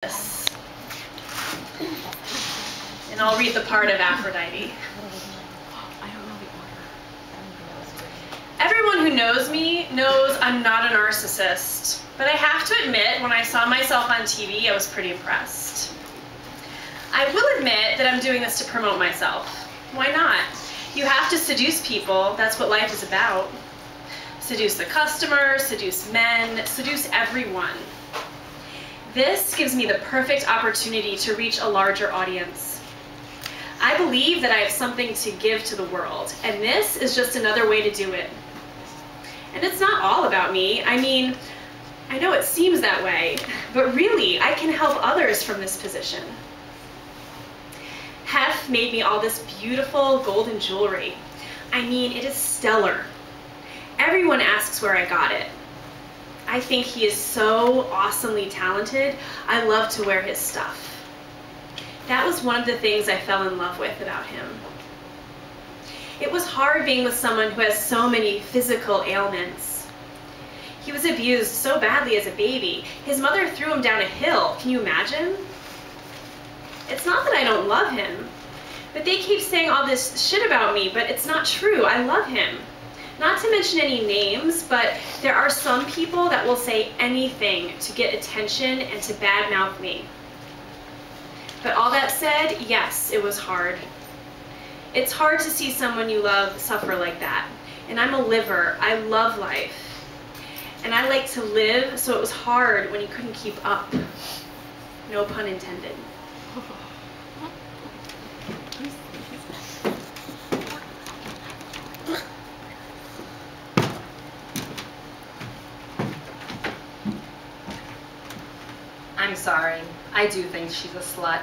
this. And I'll read the part of Aphrodite. Everyone who knows me knows I'm not a narcissist, but I have to admit, when I saw myself on TV, I was pretty impressed. I will admit that I'm doing this to promote myself. Why not? You have to seduce people. That's what life is about. Seduce the customers, seduce men, seduce everyone. This gives me the perfect opportunity to reach a larger audience. I believe that I have something to give to the world, and this is just another way to do it. And it's not all about me. I mean, I know it seems that way, but really, I can help others from this position. Hef made me all this beautiful golden jewelry. I mean, it is stellar. Everyone asks where I got it. I think he is so awesomely talented. I love to wear his stuff. That was one of the things I fell in love with about him. It was hard being with someone who has so many physical ailments. He was abused so badly as a baby. His mother threw him down a hill. Can you imagine? It's not that I don't love him, but they keep saying all this shit about me, but it's not true. I love him. Not to mention any names, but there are some people that will say anything to get attention and to badmouth me. But all that said, yes, it was hard. It's hard to see someone you love suffer like that. And I'm a liver. I love life. And I like to live, so it was hard when you couldn't keep up. No pun intended. I'm sorry. I do think she's a slut.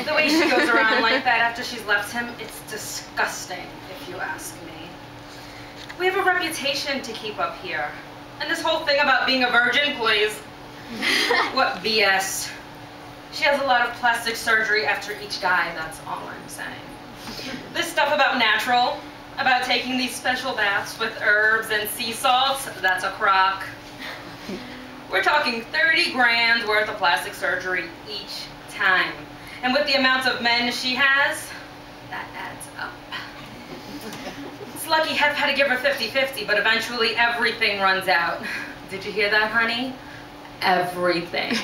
The way she goes around like that after she's left him, it's disgusting, if you ask me. We have a reputation to keep up here. And this whole thing about being a virgin, please. What BS. She has a lot of plastic surgery after each guy, that's all I'm saying. This stuff about natural, about taking these special baths with herbs and sea salts, that's a crock. We're talking 30 grand worth of plastic surgery each time. And with the amount of men she has, that adds up. It's lucky Hef had to give her 50-50, but eventually everything runs out. Did you hear that, honey? Everything.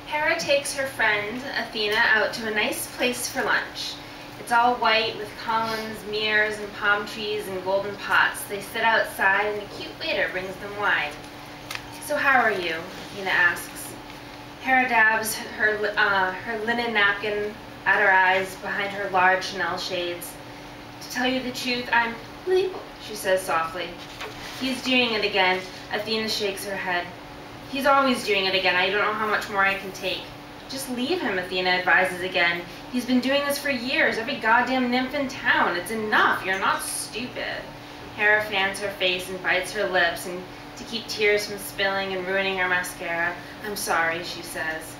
Hera takes her friend, Athena, out to a nice place for lunch. It's all white with columns, mirrors, and palm trees and golden pots. They sit outside and a cute waiter brings them wine. "So how are you?" Athena asks. Hera dabs her linen napkin at her eyes behind her large Chanel shades. "To tell you the truth, I'm bleep," she says softly. "He's doing it again." Athena shakes her head. "He's always doing it again. I don't know how much more I can take." "Just leave him," Athena advises again. "He's been doing this for years. Every goddamn nymph in town. It's enough. You're not stupid." Hera fans her face and bites her lips and to keep tears from spilling and ruining her mascara. "I'm sorry," she says.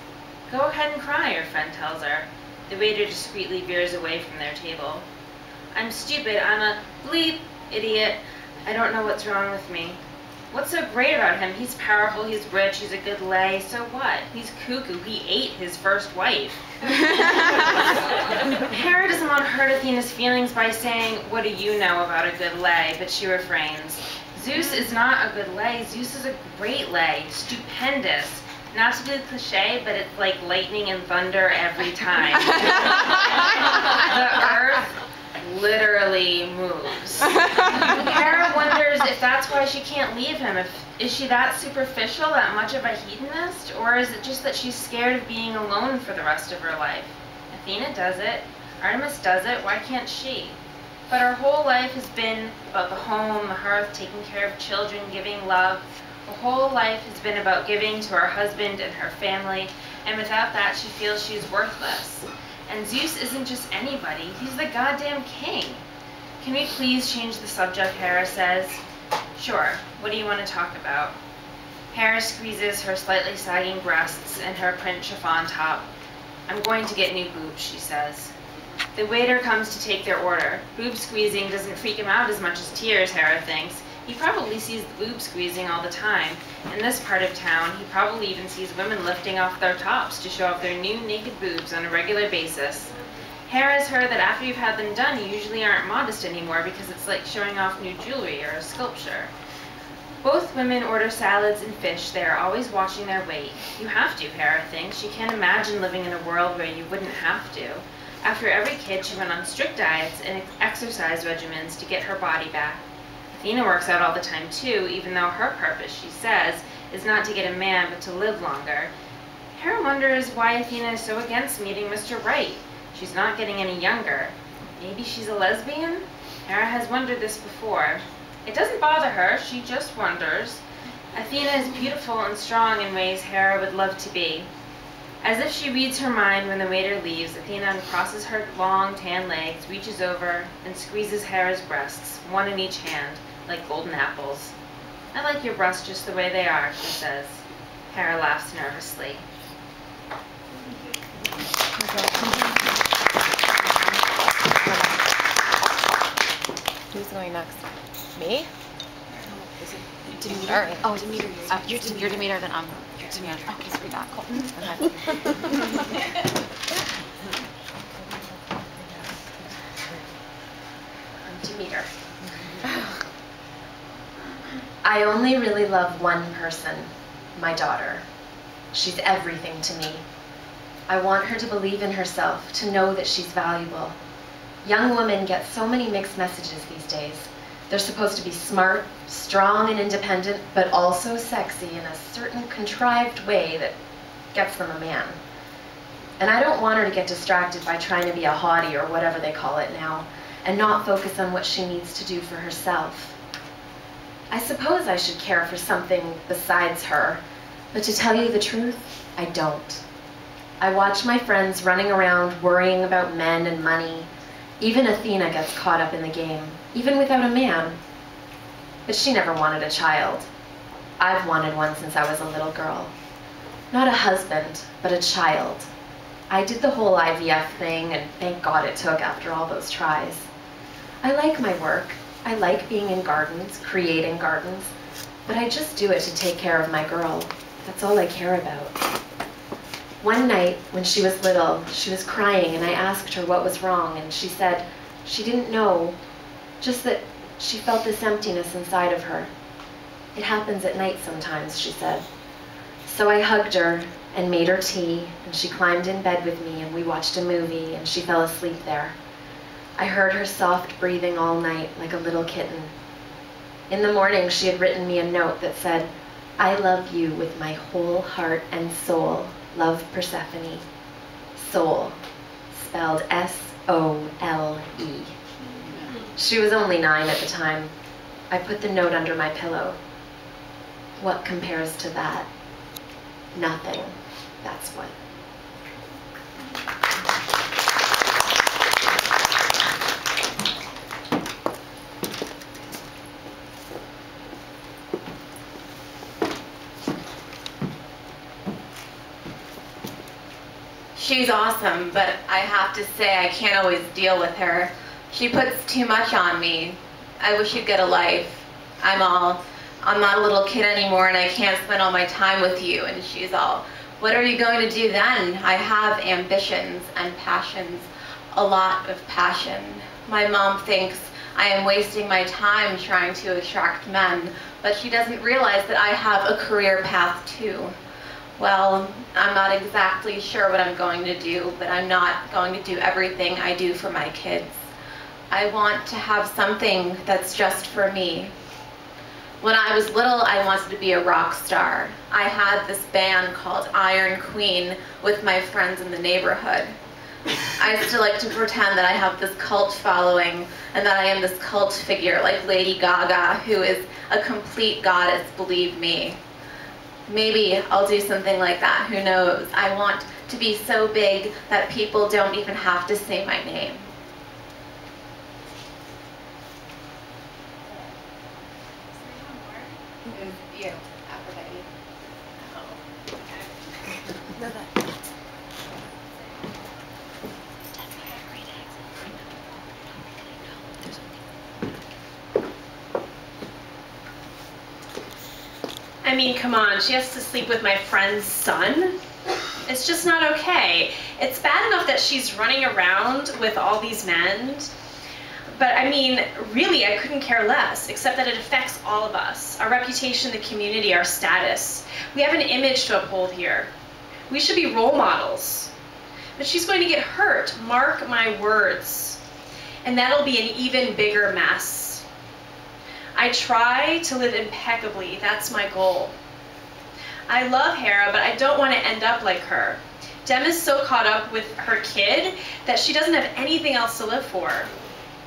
"Go ahead and cry," her friend tells her. The waiter discreetly veers away from their table. "I'm stupid. I'm a bleep idiot. I don't know what's wrong with me." "What's so great about him? He's powerful, he's rich, he's a good lay. So what? He's cuckoo. He ate his first wife." Hera doesn't want to hurt Athena's feelings by saying, "What do you know about a good lay?" But she refrains. Zeus is not a good lay. Zeus is a great lay. Stupendous. Not to be cliche, but it's like lightning and thunder every time. The earth literally moves. Hera wonders if that's why she can't leave him. Is she that superficial, that much of a hedonist? Or is it just that she's scared of being alone for the rest of her life? Athena does it. Artemis does it. Why can't she? But her whole life has been about the home, the hearth, taking care of children, giving love. Her whole life has been about giving to her husband and her family, and without that she feels she's worthless. And Zeus isn't just anybody, he's the goddamn king. "Can we please change the subject?" Hera says. "Sure, what do you want to talk about?" Hera squeezes her slightly sagging breasts and her print chiffon top. I'm going to get new boobs, she says. The waiter comes to take their order. Boob squeezing doesn't freak him out as much as tears, Hera thinks. He probably sees the boob squeezing all the time. In this part of town, he probably even sees women lifting off their tops to show off their new naked boobs on a regular basis. Hera's heard that after you've had them done, you usually aren't modest anymore because it's like showing off new jewelry or a sculpture. Both women order salads and fish. They are always watching their weight. You have to, Hera thinks. She can't imagine living in a world where you wouldn't have to. After every kid, she went on strict diets and exercise regimens to get her body back. Athena works out all the time too, even though her purpose, she says, is not to get a man but to live longer. Hera wonders why Athena is so against meeting Mr. Right. She's not getting any younger. Maybe she's a lesbian? Hera has wondered this before. It doesn't bother her, she just wonders. Athena is beautiful and strong in ways Hera would love to be. As if she reads her mind when the waiter leaves, Athena uncrosses her long, tan legs, reaches over, and squeezes Hera's breasts, one in each hand, like golden apples. I like your breasts just the way they are, she says. Hera laughs nervously. Who's going next? Me? Demeter. Oh, Demeter. you're Demeter, then I'm Demeter. Okay, so we got cool. Okay. I'm Demeter. I only really love one person, my daughter. She's everything to me. I want her to believe in herself, to know that she's valuable. Young women get so many mixed messages these days. They're supposed to be smart, strong, and independent, but also sexy in a certain contrived way that gets them a man. And I don't want her to get distracted by trying to be a hottie or whatever they call it now, and not focus on what she needs to do for herself. I suppose I should care for something besides her, but to tell you the truth, I don't. I watch my friends running around worrying about men and money. Even Athena gets caught up in the game, even without a man. But she never wanted a child. I've wanted one since I was a little girl. Not a husband, but a child. I did the whole IVF thing, and thank God it took after all those tries. I like my work. I like being in gardens, creating gardens, but I just do it to take care of my girl. That's all I care about. One night, when she was little, she was crying, and I asked her what was wrong, and she said she didn't know, just that she felt this emptiness inside of her. It happens at night sometimes, she said. So I hugged her and made her tea, and she climbed in bed with me, and we watched a movie, and she fell asleep there. I heard her soft breathing all night like a little kitten. In the morning, she had written me a note that said, "I love you with my whole heart and soul. Love, Persephone." Soul, spelled S-O-L-E. She was only 9 at the time. I put the note under my pillow. What compares to that? Nothing. That's what. She's awesome, but I have to say I can't always deal with her. She puts too much on me. I wish you'd get a life. I'm not a little kid anymore and I can't spend all my time with you. And she's all, what are you going to do then? I have ambitions and passions, a lot of passion. My mom thinks I am wasting my time trying to attract men, but she doesn't realize that I have a career path too. Well, I'm not exactly sure what I'm going to do, but I'm not going to do everything I do for my kids. I want to have something that's just for me. When I was little, I wanted to be a rock star. I had this band called Iron Queen with my friends in the neighborhood. I used to like to pretend that I have this cult following and that I am this cult figure like Lady Gaga, who is a complete goddess, believe me. Maybe I'll do something like that, who knows? I want to be so big that people don't even have to say my name. It was you, Aphrodite. No, that. I mean, come on, she has to sleep with my friend's son? It's just not okay. It's bad enough that she's running around with all these men, but I mean, really, I couldn't care less, except that it affects all of us. Our reputation in the community, our status. We have an image to uphold here. We should be role models. But she's going to get hurt, mark my words. And that'll be an even bigger mess. I try to live impeccably, that's my goal. I love Hera, but I don't want to end up like her. Dem is so caught up with her kid that she doesn't have anything else to live for.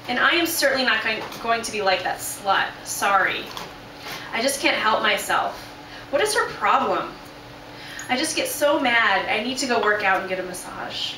And I am certainly not going to be like that slut. Sorry. I just can't help myself. What is her problem? I just get so mad. I need to go work out and get a massage.